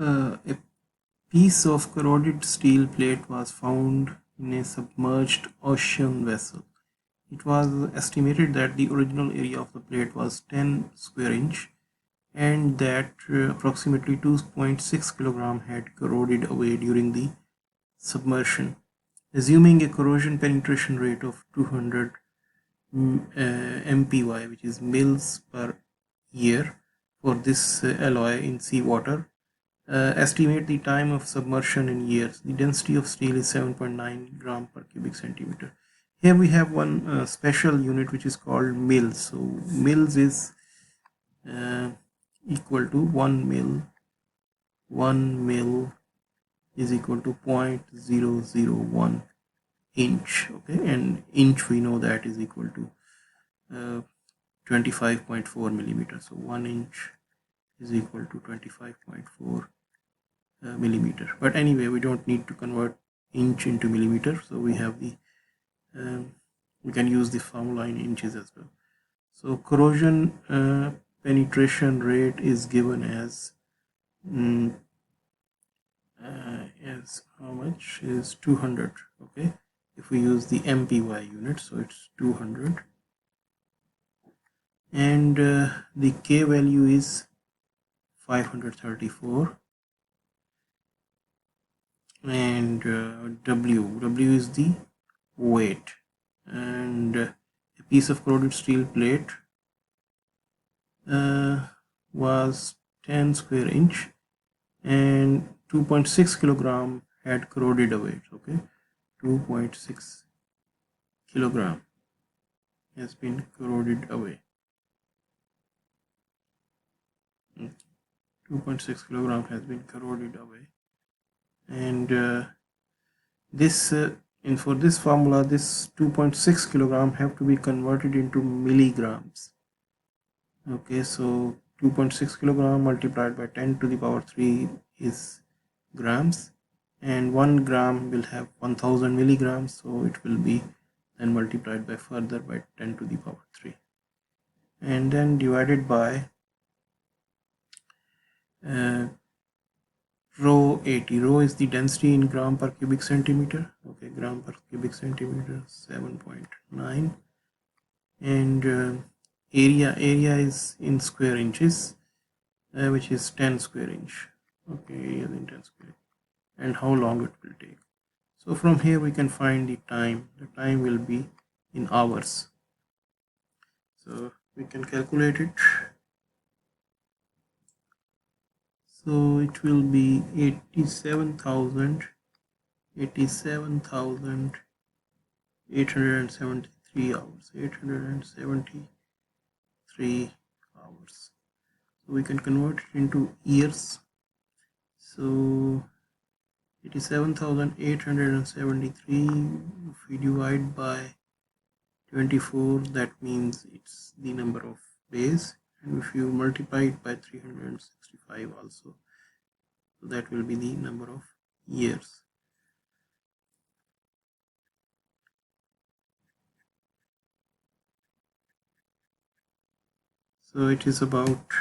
A piece of corroded steel plate was found in a submerged ocean vessel. It was estimated that the original area of the plate was 10 square inch and that approximately 2.6 kilogram had corroded away during the submersion. Assuming a corrosion penetration rate of 200 mpy, which is mils per year, for this alloy in seawater, estimate the time of submersion in years. The density of steel is 7.9 gram per cubic centimeter. Here we have one special unit which is called mils. So mils is equal to 1 mil. 1 mil is equal to 0.001 inch. Okay, and inch we know that is equal to 25.4 millimeters. So 1 inch is equal to 25.4 millimeter. But anyway, we don't need to convert inch into millimeter, so we have the we can use the formula in inches as well. So corrosion penetration rate is given as how much is 200. Okay, if we use the mpy unit, so it's 200, and the K value is 534, and W is the weight, and a piece of corroded steel plate was 10 square inch and 2.6 kilogram had corroded away. Okay, 2.6 kilogram has been corroded away. 2.6 kilogram has been corroded away, and this and for this formula, this 2.6 kilogram have to be converted into milligrams. Okay, so 2.6 kilogram multiplied by 10 to the power 3 is grams, and 1 gram will have 1000 milligrams, so it will be then multiplied by further by 10 to the power 3, and then divided by rho 80. Rho is the density in gram per cubic centimeter. Okay, gram per cubic centimeter 7.9, and area is in square inches, which is 10 square inch. Okay, area is in 10 square, and how long it will take. So from here we can find the time. The time will be in hours, so we can calculate it. So it will be 87,873 hours. 873 hours. So we can convert it into years. So 87,873, if we divide by 24, that means it's the number of days, and if you multiply it by 365 also, so that will be the number of years. So it is about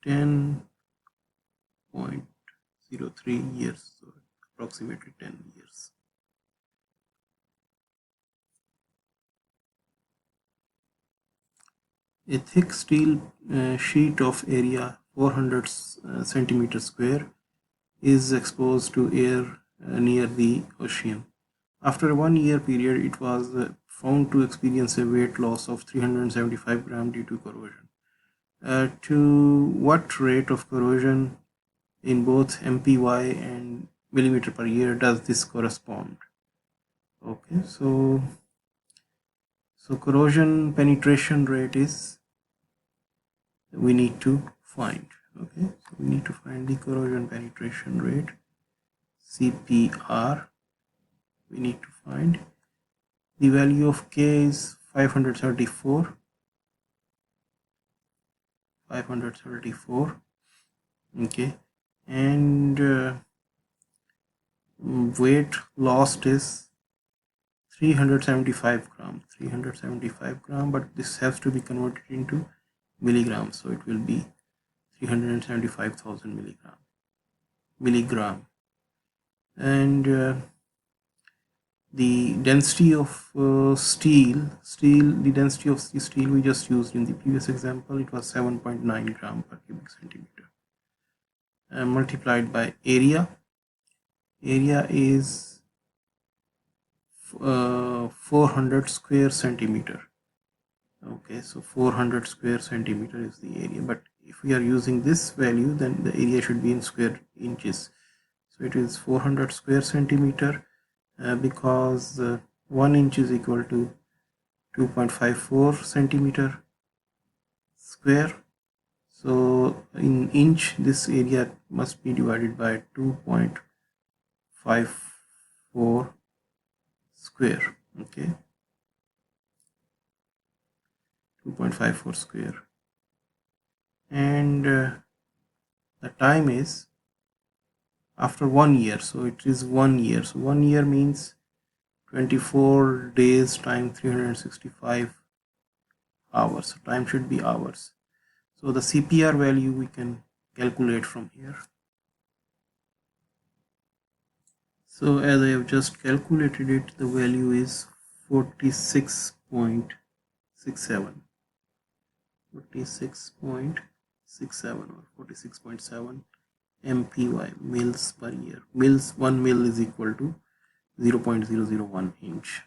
10.03 years, so approximately 10 years. A thick steel sheet of area 400 centimeters square is exposed to air near the ocean. After a 1 year period, it was found to experience a weight loss of 375 grams due to corrosion. To what rate of corrosion in both mpy and millimeter per year does this correspond? Okay, so corrosion penetration rate is we need to find. Okay, so we need to find the corrosion penetration rate, CPR. We need to find the value of K is 534. Okay, and weight lost is 375 gram, but this has to be converted into milligrams, so it will be 375,000 milligram. And the density of the density of the steel we just used in the previous example, it was 7.9 gram per cubic centimeter, multiplied by area. Area is 400 square centimeter. Okay, so 400 square centimeter is the area, but if we are using this value, then the area should be in square inches. So it is 400 square centimeter, because 1 inch is equal to 2.54 centimeter square. So in inch, this area must be divided by 2.54 square. Okay, 2.54 square. And the time is after 1 year, so it is 1 year. So 1 year means 24 days times 365 hours. So time should be hours. So the CPR value we can calculate from here. So as I have just calculated it, the value is 46.67. 46.67 or 46.7 MPY, mils per year. Mils, 1 mil is equal to 0.001 inch.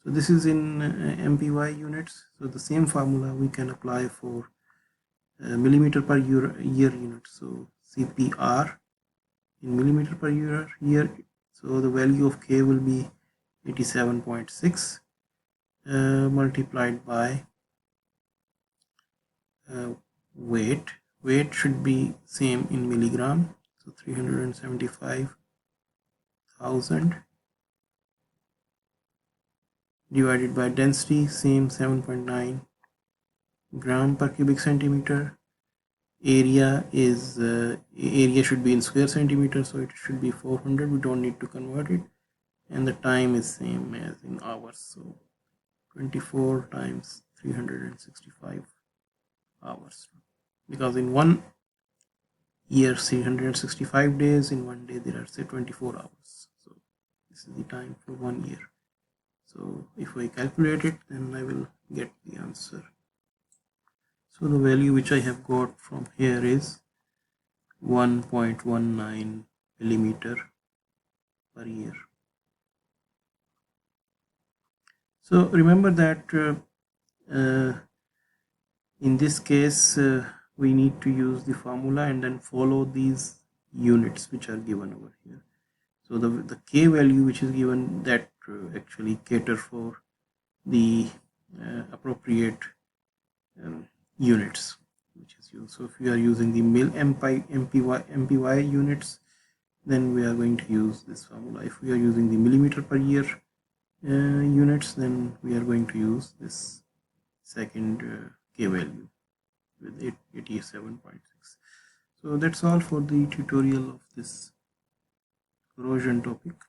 So this is in MPY units. So the same formula we can apply for millimeter per year unit. So CPR in millimeter per year. So the value of K will be 87.6 multiplied by weight. Weight should be same in milligram. So 375,000 divided by density, same 7.9 gram per cubic centimeter. Area is area should be in square centimeter, so it should be 400. We don't need to convert it. And the time is same as in hours, so 24 times 365 hours, because in 1 year 365 days, in 1 day there are say 24 hours. So this is the time for 1 year. So if I calculate it, then I will get the answer. So the value which I have got from here is 1.19 millimeter per year. So remember that in this case we need to use the formula and then follow these units which are given over here. So the K value which is given, that actually cater for the appropriate units which is used. So if we are using the MPY units, then we are going to use this formula. If we are using the millimeter per year units, then we are going to use this second K value with 87.6. So that's all for the tutorial of this corrosion topic.